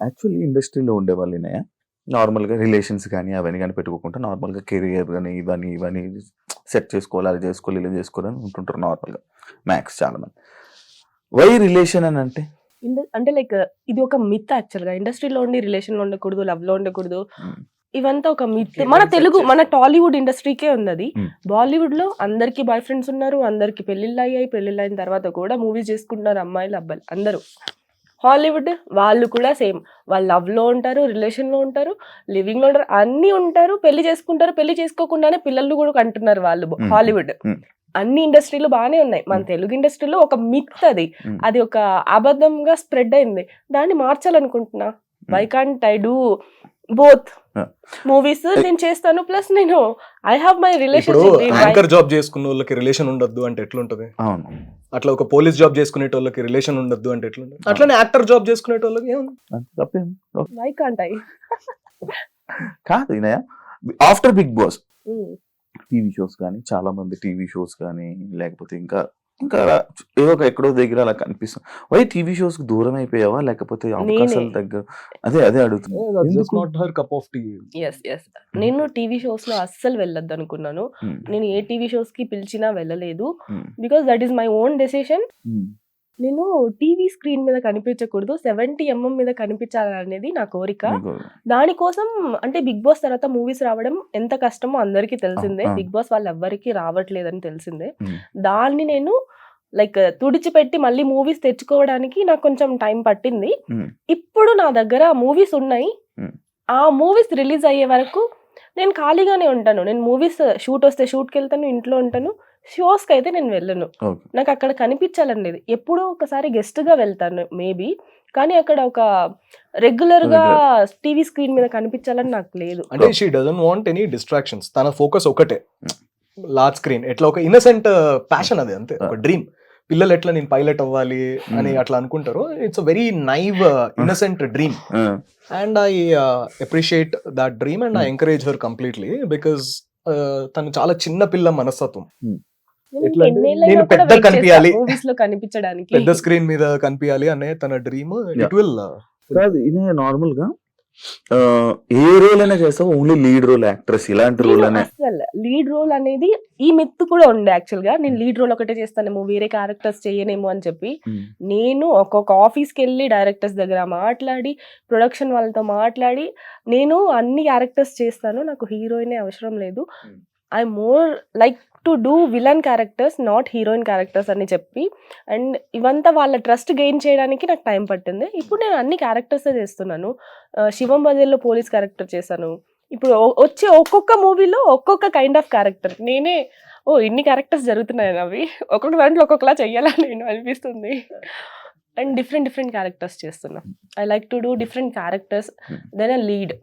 Actually ఇండస్ట్రీలో ఉండేవాళ్ళనే నార్మల్‌గా relations గానీ, అవన్నీ గానీ పెట్టుకోకుండా నార్మల్‌గా కెరియర్ గానీ, ఇవన్నీ సెట్ చేసుకోవాలి, అది చేసుకోవాలి, ఇలా చేసుకోవాలి అని ఉంటుంటారు నార్మల్‌గా మ్యాక్స్ చాలామంది. వై రిలేషన్ అని అంటే? అంటే లైక్ ఇది ఒక మిత్ యాక్చువల్‌గా. ఇండస్ట్రీలో ఉండి రిలేషన్‌లో ఉండకూడదు, లవ్‌లో ఉండకూడదు. ఇవంతా ఒక మిత్. మన తెలుగు, మన టాలీవుడ్ ఇండస్ట్రీకే ఉందది. బాలీవుడ్‌లో అందరికి బాయ్ ఫ్రెండ్స్ ఉన్నారు, అందరికి పెళ్ళిళ్ళయ్యాయి. పెళ్ళిళ్ళైన తర్వాత కూడా మూవీస్ చేసుకుంటున్నారు అమ్మాయిలు, అబ్బాయిలు అందరూ. హాలీవుడ్ వాళ్ళు కూడా సేమ్. వాళ్ళు లవ్‌లో ఉంటారు, రిలేషన్‌లో ఉంటారు, లివింగ్‌లో ఉంటారు, అన్నీ ఉంటారు, పెళ్లి చేసుకుంటారు. పెళ్లి చేసుకోకుండానే పిల్లలు కూడా కంటున్నారు వాళ్ళు హాలీవుడ్. అన్ని ఇండస్ట్రీలు బానే ఉన్నాయి. మన తెలుగు ఇండస్ట్రీలో ఒక మిత్ అది. అది ఒక అబద్ధంగా స్ప్రెడ్ అయింది. దాన్ని మార్చాలనుకుంటున్నా. Why can't I do both movies నేను చేస్తాను, ప్లస్ నేను ఐ హావ్ మై ఇప్పుడు రిలేషన్షిప్. యాంకర్ జాబ్ చేసుకున్న వాళ్ళకి రిలేషన్ ఉండొద్దు అంటే ఎట్లుంటది? అవును. అట్లా ఒక పోలీస్ జాబ్ చేసుకునేటోళ్ళకి రిలేషన్ ఉండొద్దు అంటే ఎట్లుంటది? అట్లనే యాక్టర్ జాబ్ చేసుకునేటోళ్ళకి ఏముంది? తప్పేం వై కాంట్ ఐ? కాదు Inaya. After Bigg Boss TV shows కానీ, చాలా మంది టీవీ షోస్ కానీ, లేకపోతే ఇంకా ఏదో ఒక ఎక్కడో దగ్గర అలా కనిపిస్తుంది. వై టీవీ షోస్ కి దూరం అయిపోయావా, లేకపోతే అవకాశాల దగ్గర? అదే అడుగుతున్నా. That's not her cup of tea. Yes నేను టీవీ షోస్ లో అస్సలు వెళ్ళొద్దు అనుకున్నాను. నేను ఏ టీవీ షోస్ కి పిలిచినా వెళ్ళలేదు. Because that is my own decision. నేను టీవీ స్క్రీన్ మీద కనిపించకూడదు, 70mm మీద కనిపించాలనేది నా కోరిక. దానికోసం అంటే బిగ్ బాస్ తర్వాత మూవీస్ రావడం ఎంత కష్టమో అందరికీ తెలిసిందే. బిగ్ బాస్ వాళ్ళు ఎవ్వరికి రావట్లేదని తెలిసిందే. దాన్ని నేను లైక్ తుడిచిపెట్టి మళ్ళీ మూవీస్ తెచ్చుకోవడానికి నాకు కొంచెం టైం పట్టింది. ఇప్పుడు నా దగ్గర మూవీస్ ఉన్నాయి. ఆ మూవీస్ రిలీజ్ అయ్యే వరకు నేను ఖాళీగానే ఉంటాను. నేను మూవీస్ షూట్ వస్తే షూట్కి వెళ్తాను, ఇంట్లో ఉంటాను. షోస్కి అయితే నేను వెళ్ళను. నాకు అక్కడ కనిపించాలనేది. ఎప్పుడో ఒకసారి గెస్ట్ గా వెళ్తాను మేబీ, కానీ అక్కడ ఒక రెగ్యులర్ గా టీవీ స్క్రీన్ మీద కనిపించాలని నాకు లేదు. అంటే she doesn't want any distractions. తన ఫోకస్ ఒకటే, లార్జ్ స్క్రీన్. ఎట్లా ఒక ఇన్నసెంట్ ప్యాషన్ అది, అంతే, ఒక డ్రీమ్. పిల్లలు ఎట్లా నేను పైలట్ అవ్వాలి అని అట్లా అనుకుంటారు. It's a very naive innocent dream, and I appreciate that dream and I encourage her completely. Because తను చాలా చిన్న పిల్ల మనస్తత్వం. నేను పెద్ద కనిపించాలి, మూవీస్ లో కనిపించడానికి, పెద్ద స్క్రీన్ మీద కనిపించాలి అనే తన డ్రీమ్. ఇట్ విల్ కాదు ఇదే నార్మల్ గా ఏ రోల్ అయినా చేస్తావు, ఓన్లీ లీడ్ రోల్, యాక్ట్రెస్ ఇలాంటి రోల్ అనే. అసలు లీడ్ రోల్ అనేది ఈ మిత్ కూడా ఉండే యాక్చువల్ గా. నేను లీడ్ రోల్ ఒకటే చేస్తానేమో, వేరే క్యారెక్టర్స్ చేయనేమో అని చెప్పి నేను ఒక్కొక్క ఆఫీస్కి వెళ్ళి డైరెక్టర్స్ దగ్గర మాట్లాడి, ప్రొడక్షన్ వాళ్ళతో మాట్లాడి, నేను అన్ని క్యారెక్టర్స్ చేస్తాను, నాకు హీరోయిన్ అవసరం లేదు, I more like to do villain characters, not heroine characters అని చెప్పి. అండ్ ఇవంతా వాళ్ళ ట్రస్ట్ గెయిన్ చేయడానికి నాకు టైం పట్టింది. ఇప్పుడు నేను అన్ని క్యారెక్టర్సే చేస్తున్నాను. శివం బజేల్లో పోలీస్ క్యారెక్టర్ చేశాను. ఇప్పుడు వచ్చే ఒక్కొక్క మూవీలో ఒక్కొక్క కైండ్ ఆఫ్ క్యారెక్టర్. నేనే ఇన్ని క్యారెక్టర్స్ జరుగుతున్నాయి, అవి ఒక్కొక్క దాంట్లో ఒక్కొక్కలా చెయ్యాలని నేను అనిపిస్తుంది. అండ్ డిఫరెంట్ క్యారెక్టర్స్ చేస్తున్నా. I like to do different characters then a lead.